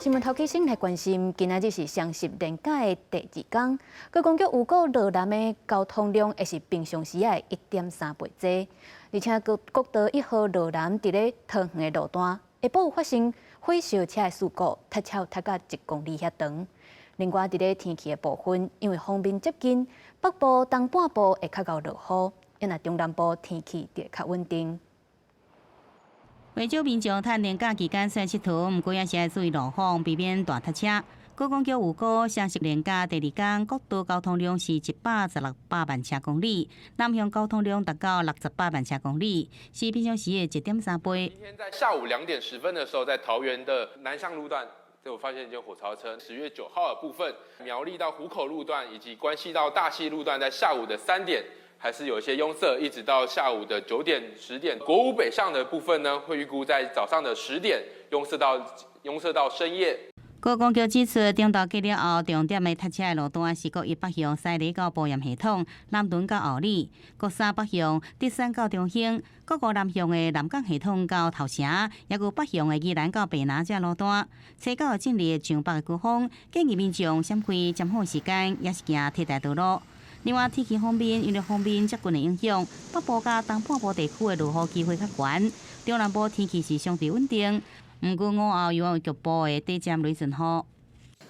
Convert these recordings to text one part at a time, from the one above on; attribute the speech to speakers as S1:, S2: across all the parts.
S1: 新闻头起先来关心，今仔日是双十连假的第二天，高公局预估落南的交通量会是平常时的1.3倍多，而且国道1号落南伫咧桃园的路段，下晡有发生火烧车的事故，塞车塞到1公里遐长。另外，伫咧天气的部分，因为锋面接近，北部东半部会较厚落雨，因那中南部天气就较稳定。
S2: 为少民众趁年假期间跣佚佗，毋过也是要注意路况，避免大塞车。高公局预估双十连假第二天，国道交通量是116万车公里，南向交通量达到68万车公里，是平常时的1.3倍。
S3: 今天在下午2点10分的时候，在桃园的南向路段，就发现一间火烧车。10月9号的部分，苗栗到湖口路段以及关系到大溪路段，在下午的3点。还是有一些拥塞，一直到下午的9点、10点。国五北上的部分呢，会预估在早上的10点拥塞到深夜。
S2: 高公局指出，中道过了后，重点的塞车的路段是国一北向西里到保盐系统、南屯到后里；国三北向德山到中兴；国五南向的南港系统到头城，也有北向的宜兰到白南这路段。车到进入上北的高峰，建议民众闪开尖好时间，也是行替代道路。另外，天气方面，因为锋面接近的影响，北部甲东半部地区的落雨机会较悬，中南部天气是相对稳定。不过午后有局部的短暂雷阵雨。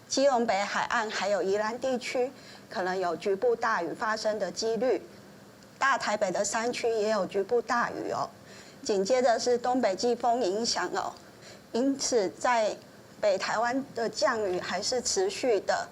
S4: 基隆北海岸还有宜兰地区可能有局部大雨发生的几率，大台北的山区也有局部大雨哦。紧接着是东北季风影响哦，因此在北台湾的降雨还是持续的。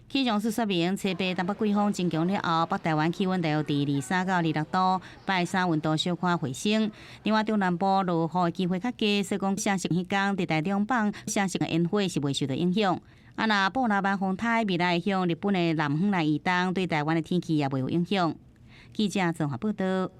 S2: 气象署说明，初八东北季风增强了后，北台湾气温大约伫23到26度，拜三温度小可回升。另外，中南部落雨的机会较低，所以讲双十迄天伫台中放双十的烟火是袂受到影响。若布拉班风台未来会向日本的南方来移动，对台湾的天气也袂有影响。记者综合报道。